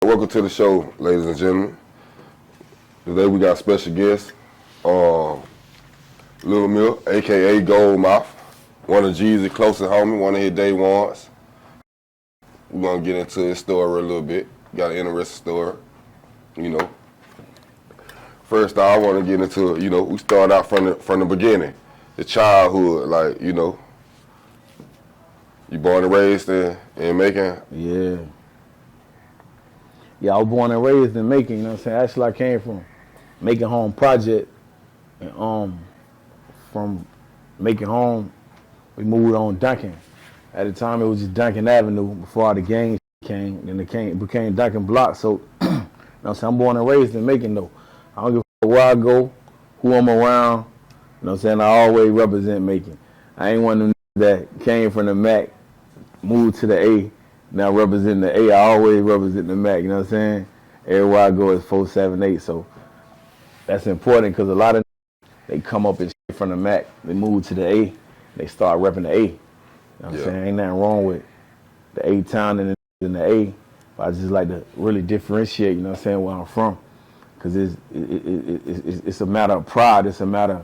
welcome to the show, ladies and gentlemen. Today we got a special guest, Lil Milk, a.k.a. Goldmouf, one of Jeezy's closest homies, one of his day ones. We're going to get into his story a little bit. Got an interesting story, you know. First off, I want to get into, we start out from the beginning, the childhood, like, you born and raised in Macon? Yeah. Yeah, I was born and raised in Macon, you know what I'm saying? Actually, I came from Macon Home Project, and from Macon Home, we moved on Duncan. At the time, it was just Duncan Avenue before all the gangs came, then it became Duncan Block. So, you know what I'm saying? I'm born and raised in Macon, though. I don't give a fuck where I go, who I'm around, you know what I'm saying? I always represent Macon. I ain't one of them that came from the Mac, moved to the A, now representing the A. I always represent the Mac, you know what I'm saying? Everywhere I go is 478, so that's important because a lot of they come up and shit from the Mac, they move to the A, they start repping the A. You know what I'm saying? Ain't nothing wrong with the A-town and the A, but I just like to really differentiate, you know what I'm saying, where I'm from. Because it's a matter of pride, it's a matter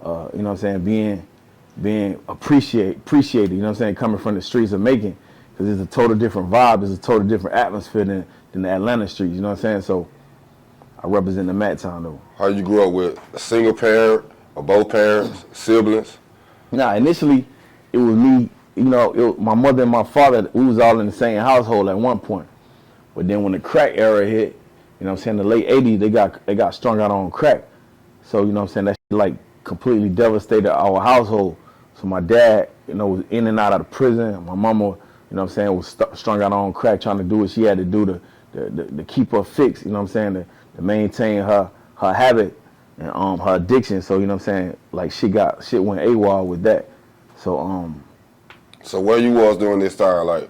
of, you know what I'm saying, being appreciated, you know what I'm saying, coming from the streets of Macon. Because it's a total different vibe, it's a total different atmosphere than the Atlanta streets, you know what I'm saying? So I represent the Mac Town though. How you grew up with a single parent or both parents, siblings? Nah, initially it was me, my mother and my father, we was all in the same household at one point. But then when the crack era hit, you know what I'm saying, the late 80s, they got strung out on crack. So, you know what I'm saying, that shit like completely devastated our household. So my dad, was in and out of the prison. My mama, you know what I'm saying, was strung out on crack trying to do what she had to do to keep her fixed, you know what I'm saying, to maintain her habit and her addiction. So, you know what I'm saying, like shit went AWOL with that. So So where you was during this time, like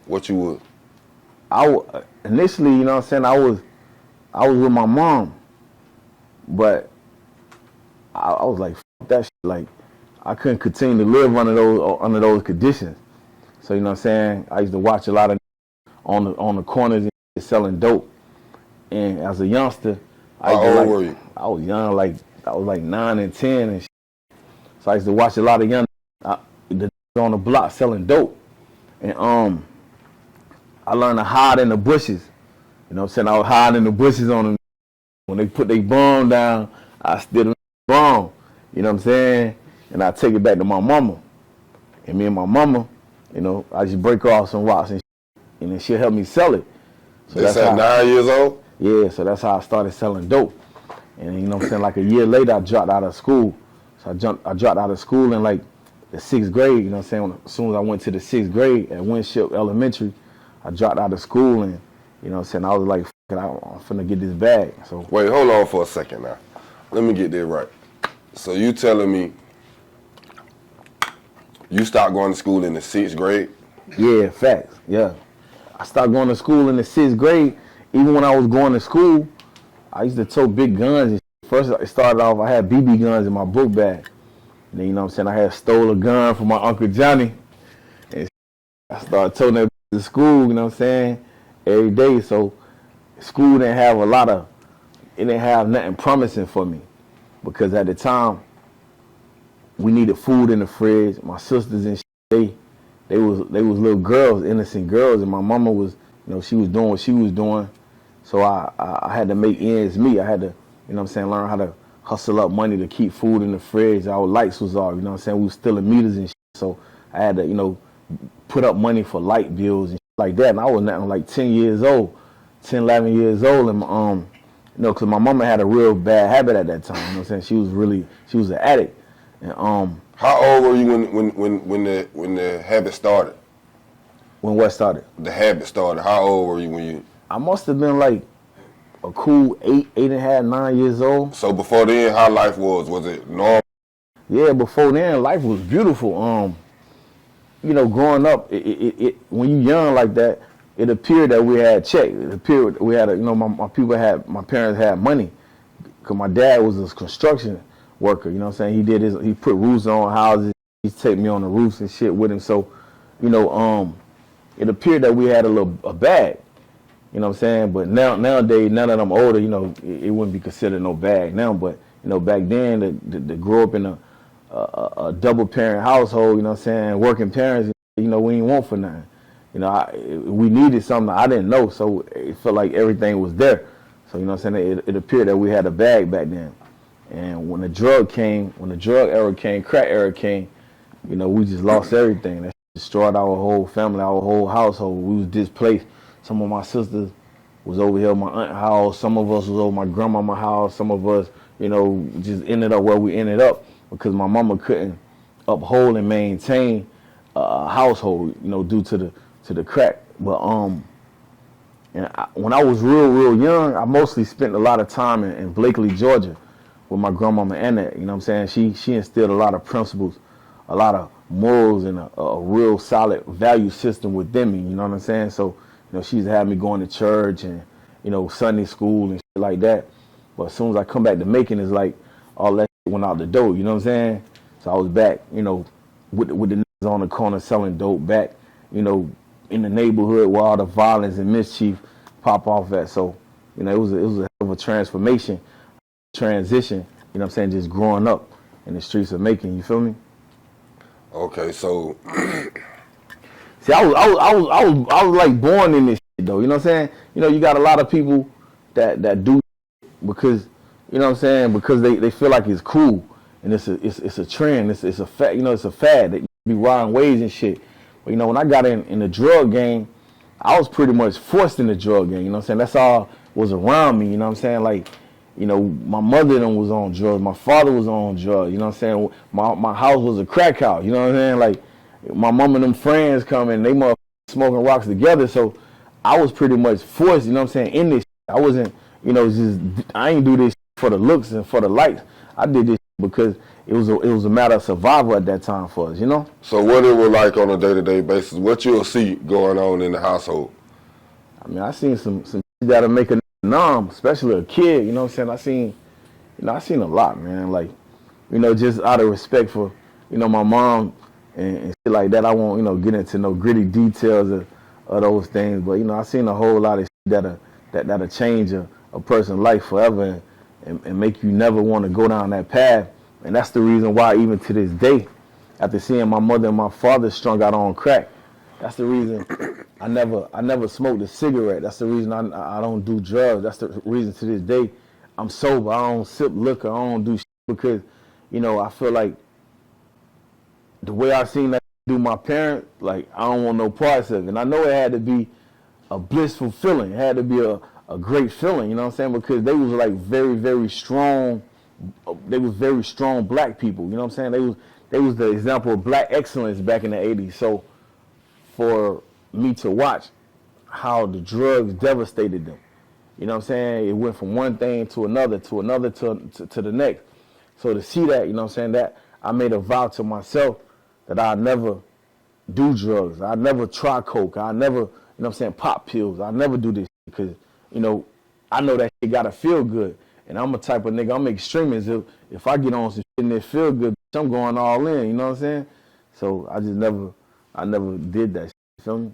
what you was? Initially, you know what I'm saying, I was with my mom, but I was like, fuck that shit. Like, I couldn't continue to live under those conditions. So, you know what I'm saying, I used to watch a lot of on the corners and selling dope. And as a youngster, How old were you? I was young, like I was like 9 and 10 and shit. So I used to watch a lot of young on the block selling dope. And I learned to hide in the bushes. You know what I'm saying? I was hiding in the bushes on them. When they put their bomb down, I stood in the bomb. You know what I'm saying? And I take it back to my mama. And me and my mama, I just break off some rocks and shit, and then she'll help me sell it. So that's at 9 years old? Yeah, so that's how I started selling dope. And you know what I'm saying? Like a year later, I dropped out of school. So I dropped out of school in like the 6th grade. You know what I'm saying? As soon as I went to the 6th grade at Winship Elementary, I dropped out of school and, you know what I'm saying, I was like, I'm finna get this bag. So wait, hold on for a second now. Let me get this right. So you telling me you stopped going to school in the 6th grade? Yeah, facts, yeah. I started going to school in the 6th grade. Even when I was going to school, I used to tote big guns. And first, it started off, I had BB guns in my book bag. And then, you know what I'm saying, I had stole a gun from my Uncle Johnny. And I started toting that to school, you know what I'm saying, every day. So school didn't have it didn't have nothing promising for me. Because at the time, we needed food in the fridge. My sisters and shit, they was little girls, innocent girls, and my mama was, she was doing what she was doing. So I had to make ends meet. I had to, learn how to hustle up money to keep food in the fridge. Our lights was off, we was stealing meters and shit. So I had to, put up money for light bills and shit like that. And I was nothing like 10 years old, 10, 11 years old. And, because my mama had a real bad habit at that time. You know what I'm saying? She was an addict. And how old were you when the habit started? When what started? The habit started. How old were you when you? I must have been like a cool 8 and a half, 9 years old. So before then, how life was it normal? Yeah, before then, life was beautiful. Growing up, when you young like that, it appeared that we had check. It appeared we had, my parents had money. Cause my dad was a construction worker, you know what I'm saying? He put roofs on houses. He take me on the roofs and shit with him. So, it appeared that we had a bag. You know what I'm saying? But nowadays, now that I'm older, you know, it wouldn't be considered no bag now. But you know, back then, to grow up in a double parent household, you know what I'm saying, working parents, you know, we ain't want for nothing. You know, we needed something I didn't know, so it felt like everything was there. So you know what I'm saying, it appeared that we had a bag back then. And when the drug era came, crack era came, you know, we just lost everything. That destroyed our whole family, our whole household. We was displaced. Some of my sisters was over here at my aunt's house. Some of us was over my grandmama's house. Some of us, you know, just ended up where we ended up because my mama couldn't uphold and maintain a household, you know, due to the crack. But when I was real young, I mostly spent a lot of time in Blakely, Georgia, with my grandmama Annette. You know what I'm saying? She instilled a lot of principles, a lot of morals, and a real solid value system within me. You know what I'm saying? So, you know, she used to have me going to church and, you know, Sunday school and shit like that. But as soon as I come back to Macon, it's like all that shit went out the door. You know what I'm saying? So I was back, you know, with the niggas on the corner selling dope, back, you know, in the neighborhood where all the violence and mischief pop off at. So, you know, it was a hell of a transition, you know what I'm saying, just growing up in the streets of Macon, you feel me? Okay, so See, I was like born in this shit though, you know what I'm saying? You know, you got a lot of people that do because, you know what I'm saying, because they feel like it's cool and it's a trend, it's a fad, you know, it's a fad. They be riding waves and shit. But you know, when I got in the drug game, I was pretty much forced in the drug game, you know what I'm saying? That's all was around me, you know what I'm saying? Like, you know, my mother then was on drugs, my father was on drugs, you know what I'm saying? My house was a crack house, you know what I'm saying? Like, my mom and them friends coming, they motherfucking smoking rocks together, so I was pretty much forced, you know what I'm saying, in this shit. I wasn't, you know, I ain't do this for the looks and for the likes. I did this because it was a matter of survival at that time for us, you know? So what it was like on a day-to-day basis, what you'll see going on in the household? I mean, I seen some shit that'll make a numb, especially a kid, you know what I'm saying? I seen a lot, man. Like, you know, just out of respect for, you know, my mom and shit like that, I won't, you know, get into no gritty details of those things. But, you know, I seen a whole lot of shit that'll change a person's life forever and make you never want to go down that path. And that's the reason why even to this day, after seeing my mother and my father strung out on crack, that's the reason I never smoked a cigarette. That's the reason I don't do drugs. That's the reason to this day I'm sober. I don't sip liquor. I don't do shit because, you know, I feel like the way I seen that do my parents, like, I don't want no parts of it. And I know it had to be a blissful feeling. It had to be a great feeling, you know what I'm saying? Because they was like very, very strong. They was very strong black people, you know what I'm saying? They was the example of black excellence back in the 80s. So for me to watch how the drugs devastated them, you know what I'm saying? It went from one thing to another, to the next. So to see that, you know what I'm saying, that I made a vow to myself that I'd never do drugs. I'd never try coke. I'd never, you know what I'm saying, pop pills. I'd never do this because, you know, I know that shit gotta feel good. And I'm a type of nigga, I'm extremist. If I get on some shit and it feel good, I'm going all in, you know what I'm saying? So I never did that shit, you feel me?